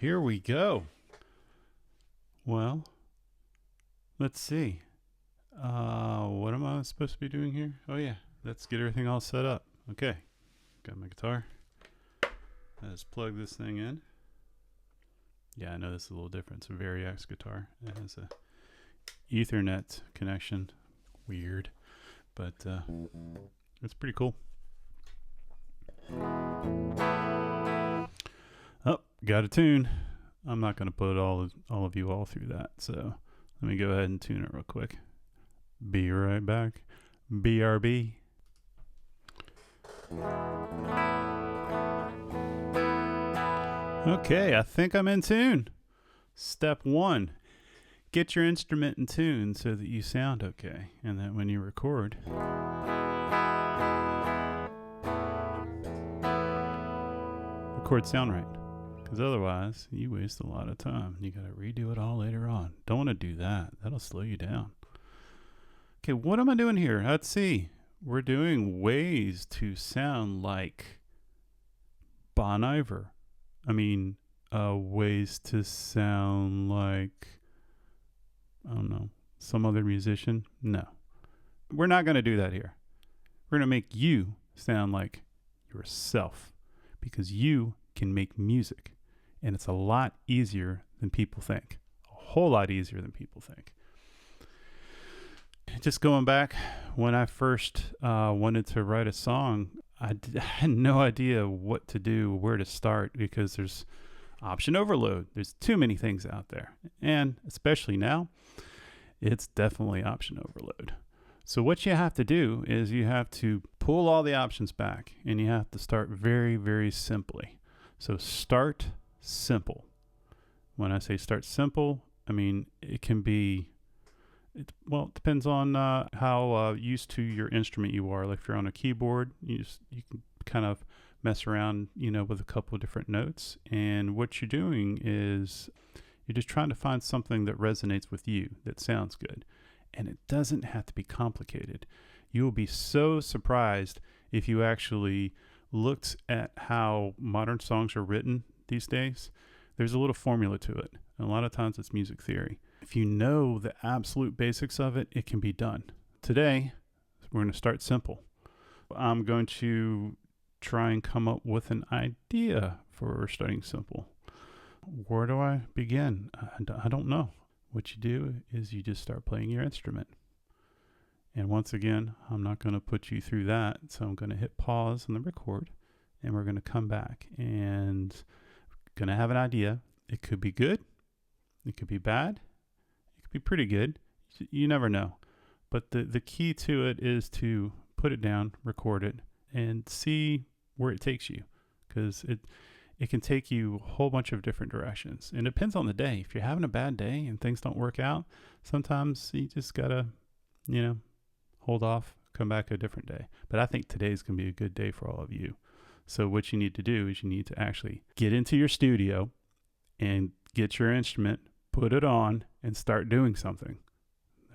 Here we go. Well, let's see. What am I supposed to be doing here? Oh yeah, let's get everything all set up. Okay, got my guitar. Let's plug this thing in. Yeah, I know this is a little different. It's a Variax guitar. It has a Ethernet connection. Weird, but it's pretty cool. Oh, got a tune. I'm not going to put all of you all through that, so let me go ahead and tune it real quick. Be right back. BRB. Okay, I think I'm in tune. Step 1. Get your instrument in tune so that you sound okay, and that when you record, sound right. Because otherwise, you waste a lot of time. You got to redo it all later on. Don't want to do that. That'll slow you down. Okay, what am I doing here? Let's see. We're doing ways to sound like Bon Iver. Ways to sound like, I don't know, some other musician. No. We're not going to do that here. We're going to make you sound like yourself. Because you can make music. And it's a lot easier than people think. A whole lot easier than people think. Just going back, when I first wanted to write a song, I had no idea what to do, where to start, because there's option overload. There's too many things out there. And especially now, it's definitely option overload. So what you have to do is you have to pull all the options back, and you have to start very, very simply. So start simple. When I say start simple, it can be, it depends on how used to your instrument you are. Like if you're on a keyboard, you can kind of mess around, with a couple of different notes. And what you're doing is you're just trying to find something that resonates with you, that sounds good. And it doesn't have to be complicated. You will be so surprised if you actually looked at how modern songs are written these days. There's a little formula to it. And a lot of times it's music theory. If you know the absolute basics of it, it can be done. Today, we're going to start simple. I'm going to try and come up with an idea for starting simple. Where do I begin? I don't know. What you do is you just start playing your instrument. And once again, I'm not going to put you through that. So I'm going to hit pause on the record, and we're going to come back and going to have an idea. It could be good. It could be bad. It could be pretty good. You never know. But the key to it is to put it down, record it, and see where it takes you. Because it can take you a whole bunch of different directions. And it depends on the day. If you're having a bad day and things don't work out, sometimes you just got to, hold off, come back a different day. But I think today's going to be a good day for all of you. So what you need to do is you need to actually get into your studio and get your instrument, put it on, and start doing something.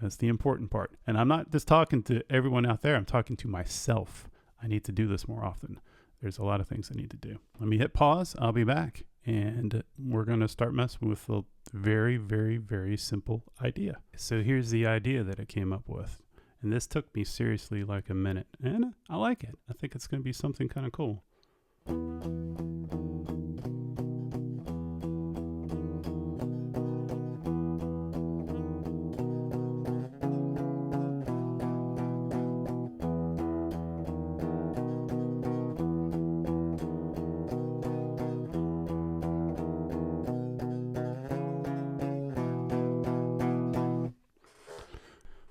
That's the important part. And I'm not just talking to everyone out there. I'm talking to myself. I need to do this more often. There's a lot of things I need to do. Let me hit pause. I'll be back. And we're going to start messing with a very, very, very simple idea. So here's the idea that I came up with. And this took me seriously like a minute. And I like it. I think it's going to be something kind of cool.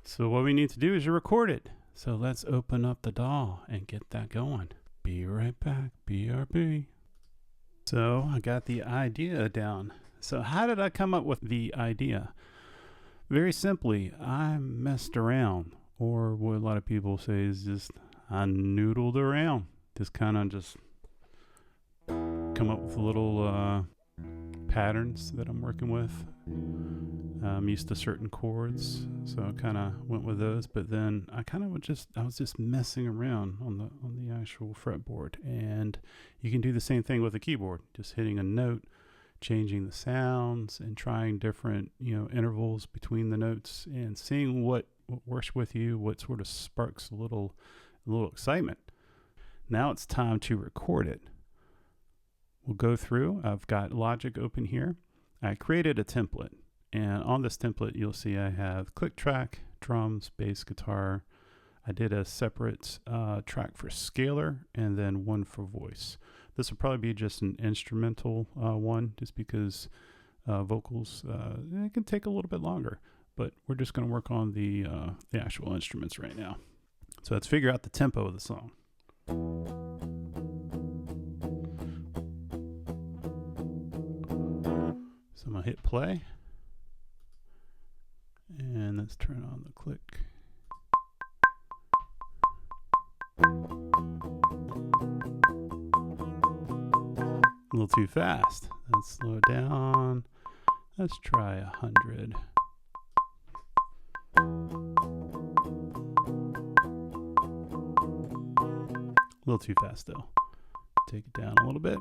So what we need to do is record it. So let's open up the DAW and get that going. Be right back, BRB. So I got the idea down. So how did I come up with the idea? Very simply, I messed around, or what a lot of people say is just I noodled around. Just kind of just come up with little patterns that I'm working with. I'm used to certain chords, so I kind of went with those. But then I was just messing around on the actual fretboard, and you can do the same thing with a keyboard, just hitting a note changing the sounds and trying different, intervals between the notes and seeing what works with you, what sort of sparks a little excitement. Now it's time to record it. We'll go through. I've got Logic open here. I created a template, and on this template you'll see I have click track, drums, bass, guitar. I did a separate track for scalar and then one for voice. This will probably be just an instrumental one, just because vocals it can take a little bit longer, but we're just going to work on the actual instruments right now. So let's figure out the tempo of the song. So I'm going to hit play, and let's turn on the click. A little too fast. Let's slow it down. Let's try 100. A little too fast though. Take it down a little bit.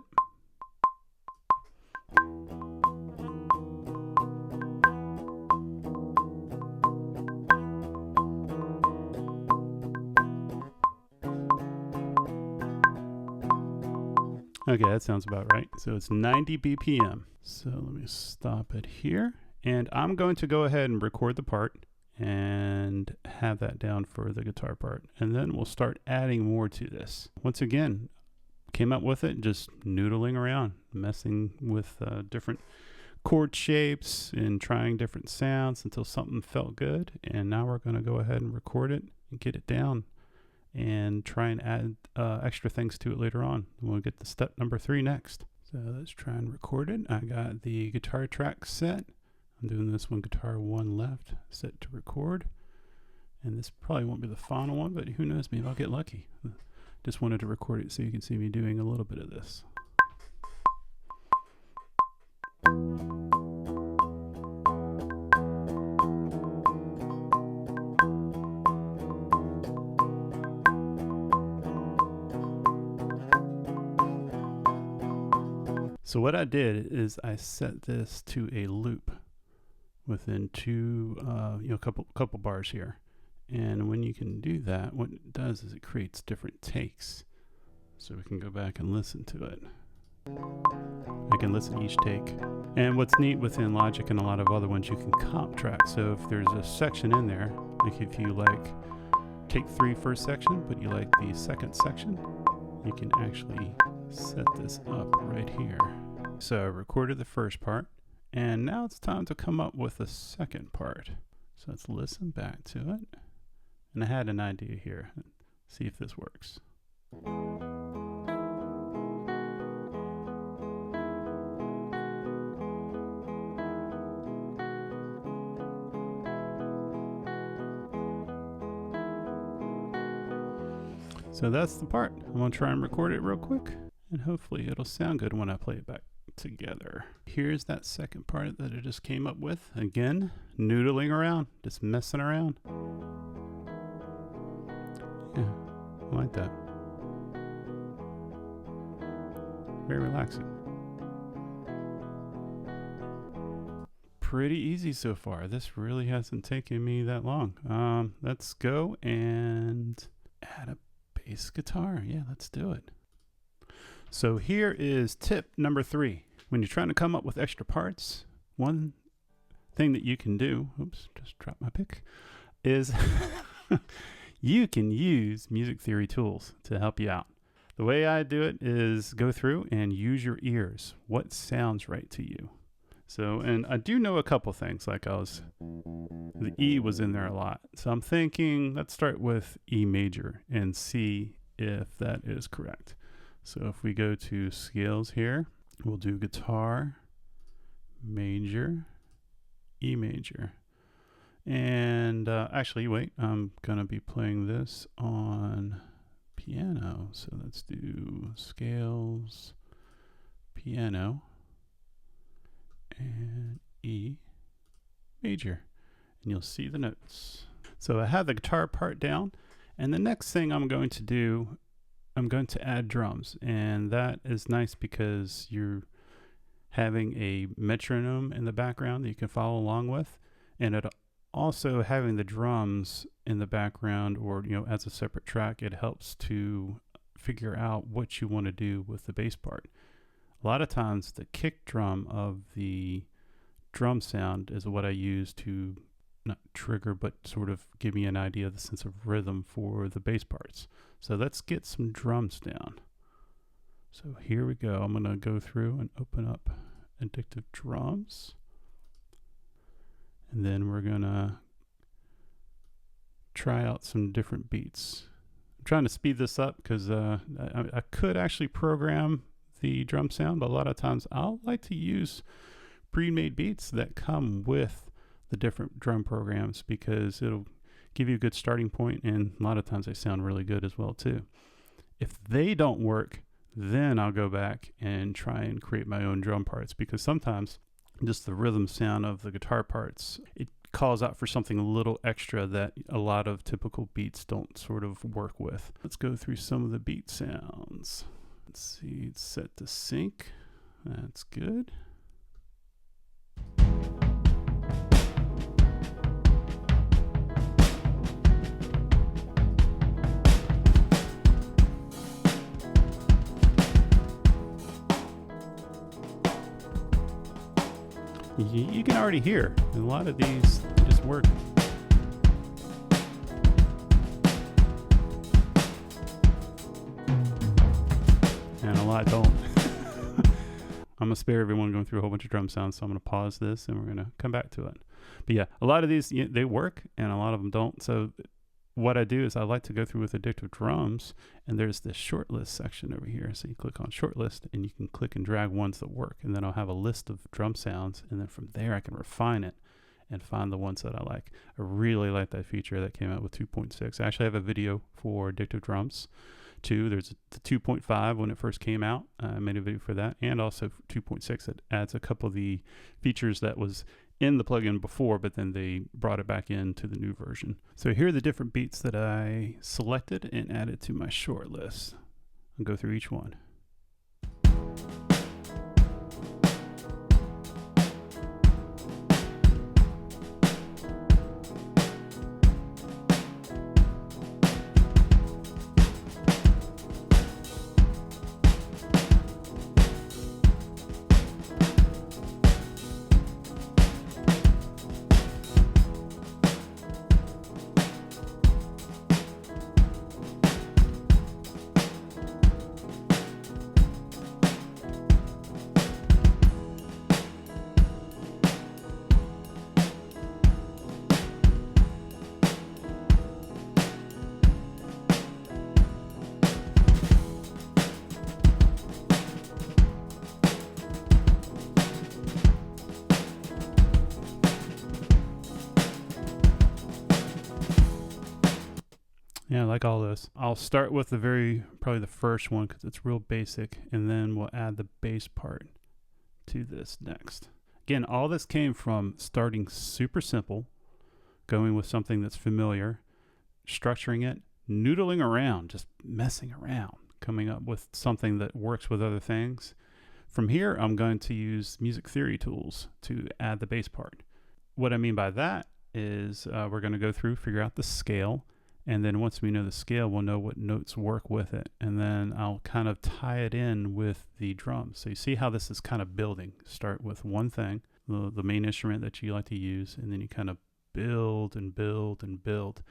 Okay, that sounds about right. So it's 90 BPM. So let me stop it here. And I'm going to go ahead and record the part and have that down for the guitar part. And then we'll start adding more to this. Once again, came up with it just noodling around, messing with different chord shapes and trying different sounds until something felt good. And now we're going to go ahead and record it and get it down and try and add extra things to it later on. We'll get to step number 3 next. So let's try and record it. I got the guitar track set. I'm doing this one, guitar 1 left, set to record. And this probably won't be the final one, but who knows, maybe I'll get lucky. Just wanted to record it so you can see me doing a little bit of this. So what I did is I set this to a loop within couple bars here. And when you can do that, what it does is it creates different takes. So we can go back and listen to it. I can listen to each take. And what's neat within Logic and a lot of other ones, you can comp track. So if there's a section in there, like if you like take 3 first section, but you like the second section, you can actually set this up right here. So I recorded the first part, and now it's time to come up with the second part. So let's listen back to it. And I had an idea here. See if this works. So that's the part. I'm going to try and record it real quick, and hopefully it'll sound good when I play it back together. Here's that second part that I just came up with. Again, noodling around, just messing around. Yeah, I like that. Very relaxing. Pretty easy so far. This really hasn't taken me that long. Let's go and add a bass guitar. Yeah, let's do it. So here is tip number 3. When you're trying to come up with extra parts, one thing that you can do, oops, just dropped my pick, is you can use music theory tools to help you out. The way I do it is go through and use your ears. What sounds right to you? So, and I do know a couple things, like the E was in there a lot. So I'm thinking, let's start with E major and see if that is correct. So if we go to scales here, we'll do guitar, major, E major. And actually, wait, I'm going to be playing this on piano. So let's do scales, piano, and E major. And you'll see the notes. So I have the guitar part down. And the next thing I'm going to do, I'm going to add drums, and that is nice because you having a metronome in the background that you can follow along with, and it also having the drums in the background, or as a separate track. It helps to figure out what you want to do with the bass part. A lot of times the kick drum of the drum sound is what I use to not trigger, but sort of give me an idea of the sense of rhythm for the bass parts. So let's get some drums down. So here we go. I'm going to go through and open up Addictive Drums. And then we're going to try out some different beats. I'm trying to speed this up because I could actually program the drum sound, but a lot of times I'll like to use pre-made beats that come with the different drum programs, because it'll give you a good starting point, and a lot of times they sound really good as well too. If they don't work, then I'll go back and try and create my own drum parts, because sometimes just the rhythm sound of the guitar parts, it calls out for something a little extra that a lot of typical beats don't sort of work with. Let's go through some of the beat sounds. Let's see, it's set to sync. That's good. You can already hear a lot of these just work. And a lot don't. I'm going to spare everyone going through a whole bunch of drum sounds, so I'm going to pause this and we're going to come back to it. But yeah, a lot of these, they work and a lot of them don't. So what I do is I like to go through with Addictive Drums, and there's this short list section over here. So you click on short list and you can click and drag ones that work, and then I'll have a list of drum sounds, and then from there I can refine it and find the ones that I like. I really like that feature that came out with 2.6. I actually have a video for Addictive Drums too. There's the 2.5 when it first came out. I made a video for that, and also 2.6 that adds a couple of the features that was in the plugin before, but then they brought it back into the new version. So here are the different beats that I selected and added to my short list. I'll go through each one. Yeah, I like all this. I'll start with probably the first one because it's real basic, and then we'll add the bass part to this next. Again, all this came from starting super simple, going with something that's familiar, structuring it, noodling around, just messing around, coming up with something that works with other things. From here, I'm going to use music theory tools to add the bass part. What I mean by that is we're going to go through, figure out the scale, and then once we know the scale, we'll know what notes work with it. And then I'll kind of tie it in with the drums. So you see how this is kind of building. Start with one thing, the main instrument that you like to use, and then you kind of build and build and build.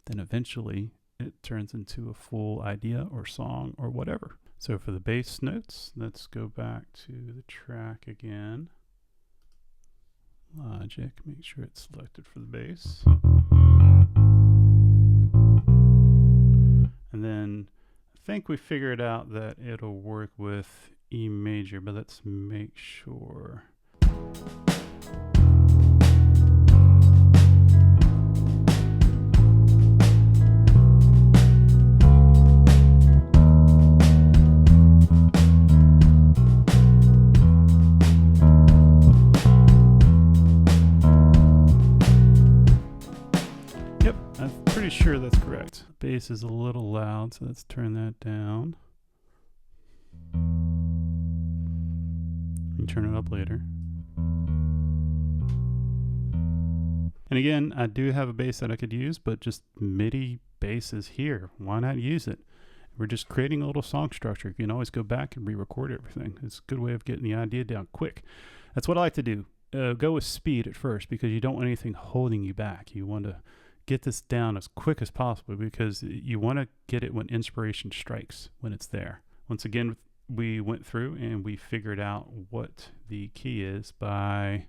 Then eventually it turns into a full idea or song or whatever. So for the bass notes, let's go back to the track again. Logic, make sure it's selected for the bass. And then I think we figured out that it'll work with E major, but let's make sure. Sure, that's correct. Bass is a little loud, so let's turn that down. can turn it up later. And again, I do have a bass that I could use, but just MIDI bass is here. Why not use it? We're just creating a little song structure. You can always go back and re-record everything. It's a good way of getting the idea down quick. That's what I like to do. Go with speed at first because you don't want anything holding you back. You want to get this down as quick as possible because you want to get it when inspiration strikes, when it's there. Once again, we went through and we figured out what the key is by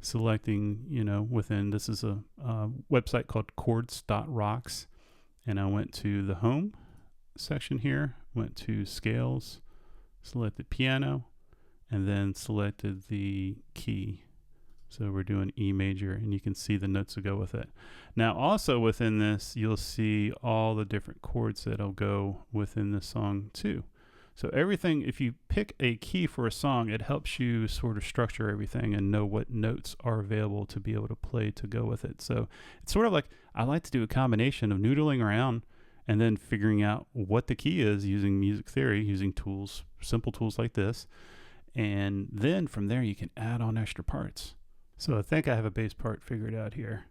selecting, within, this is a website called chords.rocks, and I went to the home section here, went to scales, selected piano, and then selected the key. So we're doing E major, and you can see the notes that go with it. Now also within this, you'll see all the different chords that'll go within the song too. So everything, if you pick a key for a song, it helps you sort of structure everything and know what notes are available to be able to play to go with it. So it's sort of like, I like to do a combination of noodling around and then figuring out what the key is using music theory, using tools, simple tools like this. And then from there, you can add on extra parts. So I think I have a bass part figured out here.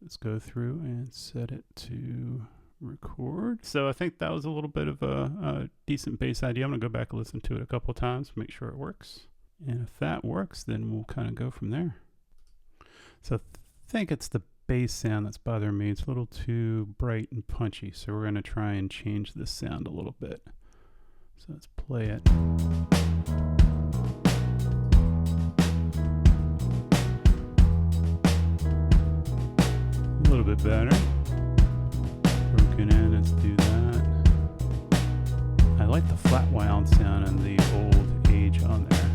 Let's go through and set it to record. So I think that was a little bit of a decent bass idea. I'm gonna go back and listen to it a couple of times, make sure it works. And if that works, then we'll kind of go from there. So I think it's the bass sound that's bothering me. It's a little too bright and punchy. So we're gonna try and change this sound a little bit. So let's play it. A little bit better. Broken in, let's do that. I like the flat wound sound and the old age on there.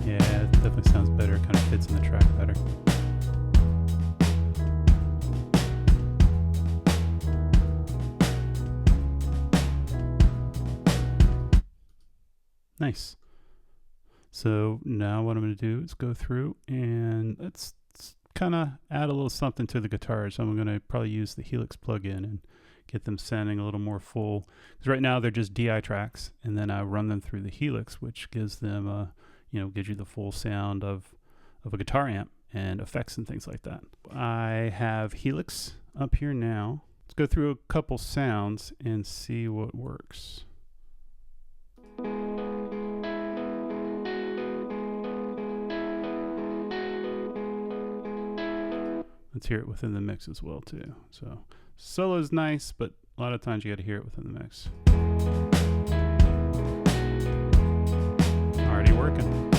Yeah, it definitely sounds better, kind of fits in the track better. Nice. So now what I'm going to do is go through and let's kind of add a little something to the guitars. So I'm going to probably use the Helix plugin and get them sounding a little more full. Because right now they're just DI tracks, and then I run them through the Helix, which gives them gives you the full sound of a guitar amp and effects and things like that. I have Helix up here now. Let's go through a couple sounds and see what works. Let's hear it within the mix as well too. So solo is nice, but a lot of times you got to hear it within the mix. Already working.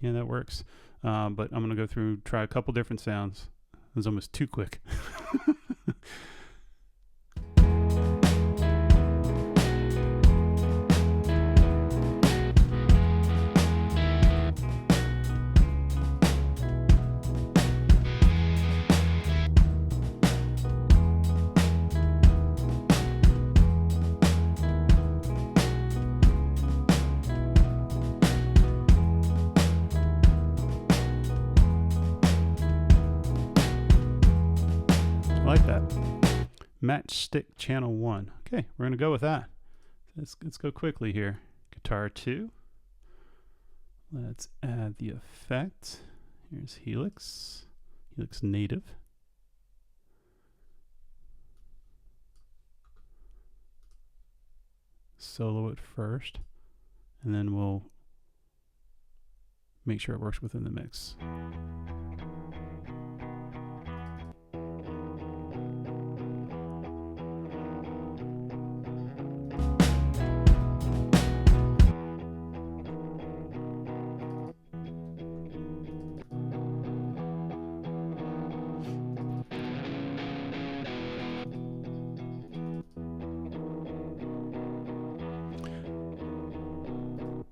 Yeah, that works. But I'm going to go through, try a couple different sounds. It was almost too quick. I like that. Matchstick channel 1. Okay, we're gonna go with that. Let's go quickly here. Guitar 2. Let's add the effect. Here's Helix. Helix native. Solo it first, and then we'll make sure it works within the mix.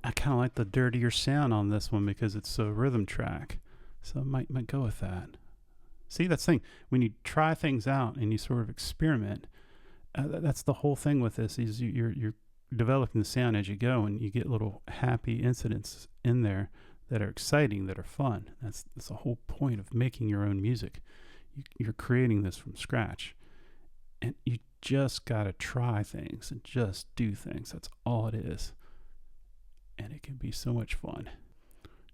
I kind of like the dirtier sound on this one because it's a rhythm track, so I might go with that. See, that's the thing, when you try things out and you sort of experiment, that's the whole thing with this, is you're developing the sound as you go, and you get little happy incidents in there that are exciting, that are fun. That's the whole point of making your own music. You're creating this from scratch. And you just got to try things and just do things. That's all it is. And it can be so much fun.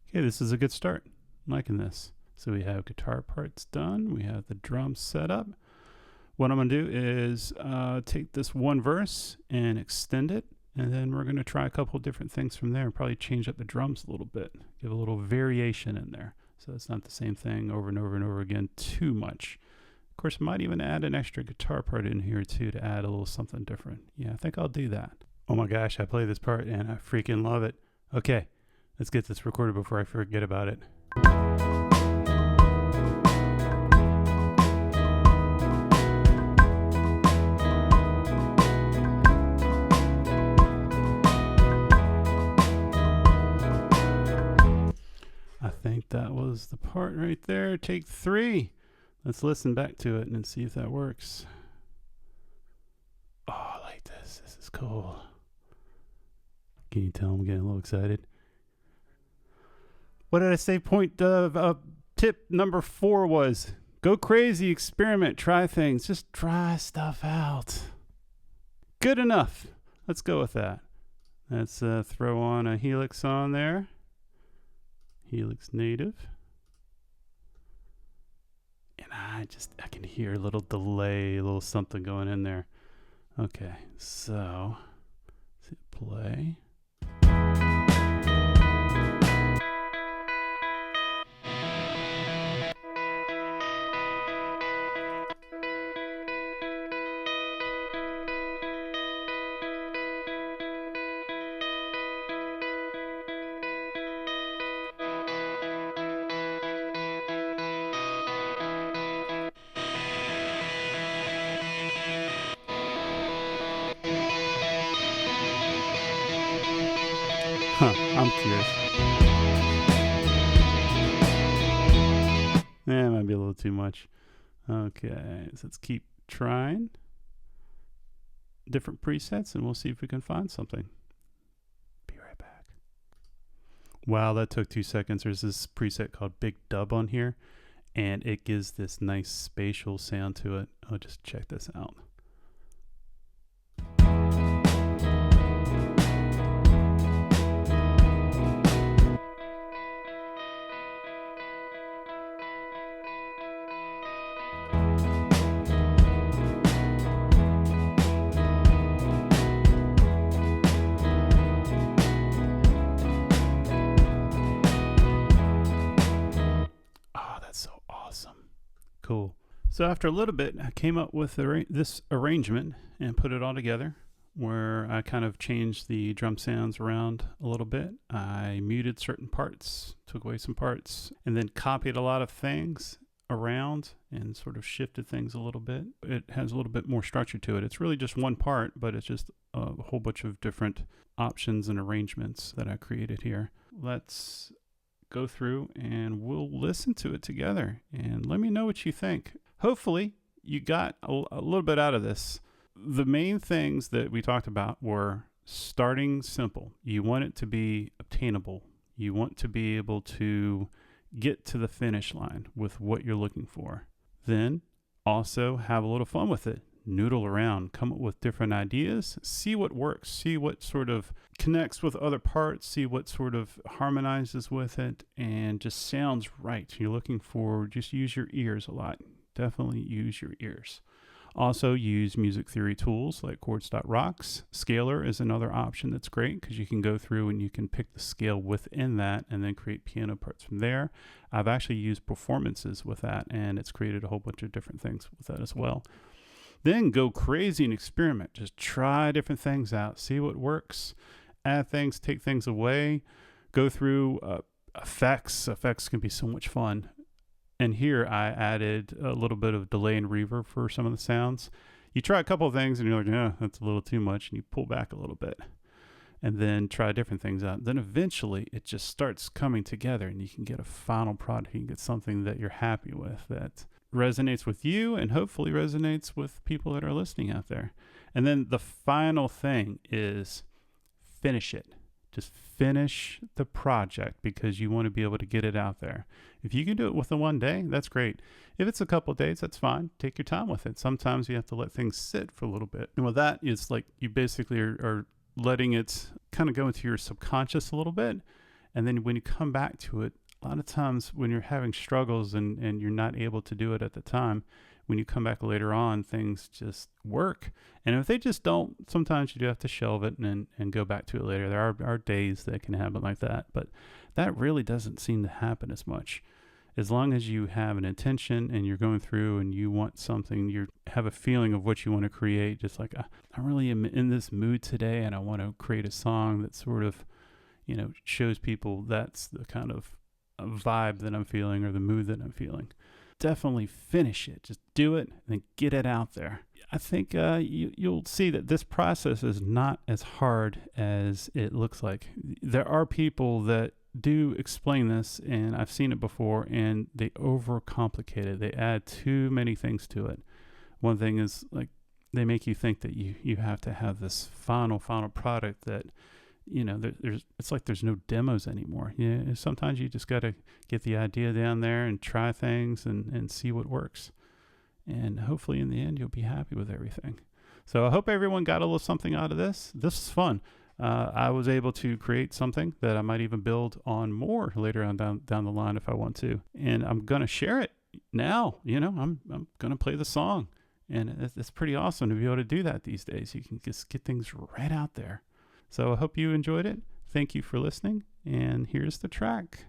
Okay, this is a good start. I'm liking this. So we have guitar parts done. We have the drums set up. What I'm going to do is take this one verse and extend it. And then we're going to try a couple different things from there. Probably change up the drums a little bit. Give a little variation in there. So it's not the same thing over and over and over again too much. Of course, I might even add an extra guitar part in here too to add a little something different. Yeah, I think I'll do that. Oh my gosh, I play this part and I freaking love it. Okay, let's get this recorded before I forget about it. I think that was the part right there. Take 3. Let's listen back to it and see if that works. Oh, I like this. This is cool. Can you tell I'm getting a little excited? What did I say? Tip number 4 was go crazy, experiment, try things. Just try stuff out. Good enough. Let's go with that. Let's throw on a Helix on there. Helix native. And I can hear a little delay, a little something going in there. Okay, so let's hit play. I'm curious. That might be a little too much. Okay, so let's keep trying different presets and we'll see if we can find something. Be right back. Wow, that took 2 seconds. There's this preset called Big Dub on here and it gives this nice spatial sound to it. I'll just check this out. Cool. So after a little bit, I came up with this arrangement and put it all together where I kind of changed the drum sounds around a little bit. I muted certain parts, took away some parts, and then copied a lot of things around and sort of shifted things a little bit. It has a little bit more structure to it. It's really just one part, but it's just a whole bunch of different options and arrangements that I created here. Let's go through and we'll listen to it together and let me know what you think. Hopefully you got a little bit out of this. The main things that we talked about were starting simple. You want it to be obtainable. You want to be able to get to the finish line with what you're looking for. Then also have a little fun with it. Noodle around, come up with different ideas, see what works, see what sort of connects with other parts, see what sort of harmonizes with it and just sounds right. You're looking for, just use your ears a lot. Definitely use your ears. Also use music theory tools like chords.rocks. Scaler is another option that's great because you can go through and you can pick the scale within that and then create piano parts from there. I've actually used performances with that and it's created a whole bunch of different things with that as well. Then go crazy and experiment. Just try different things out. See what works. Add things, take things away. Go through effects. Effects can be so much fun. And here I added a little bit of delay and reverb for some of the sounds. You try a couple of things and you're like, yeah, that's a little too much. And you pull back a little bit. And then try different things out. Then eventually it just starts coming together and you can get a final product. You can get something that you're happy with, that resonates with you and hopefully resonates with people that are listening out there. And then the final thing is finish it. Just finish the project because you want to be able to get it out there. If you can do it within one day, that's great. If it's a couple of days, that's fine. Take your time with it. Sometimes you have to let things sit for a little bit. And with that, it's like you basically are letting it kind of go into your subconscious a little bit. And then when you come back to it, a lot of times when you're having struggles and you're not able to do it at the time, when you come back later on, things just work. And if they just don't, sometimes you do have to shelve it and go back to it later. There are days that can happen like that, but that really doesn't seem to happen as much. As long as you have an intention and you're going through and you want something, you have a feeling of what you want to create, just like, I really am in this mood today and I want to create a song that sort of, shows people that's the kind of vibe that I'm feeling or the mood that I'm feeling. Definitely finish it. Just do it and then get it out there. I think you'll see that this process is not as hard as it looks like. There are people that do explain this, and I've seen it before, and they overcomplicate it. They add too many things to it. One thing is, like, they make you think that you have to have this final product that, it's like there's no demos anymore. Yeah, sometimes you just got to get the idea down there and try things and see what works. And hopefully in the end, you'll be happy with everything. So I hope everyone got a little something out of this. This is fun. I was able to create something that I might even build on more later on down the line if I want to. And I'm going to share it now. I'm going to play the song. And it's pretty awesome to be able to do that these days. You can just get things right out there. So I hope you enjoyed it. Thank you for listening. And here's the track.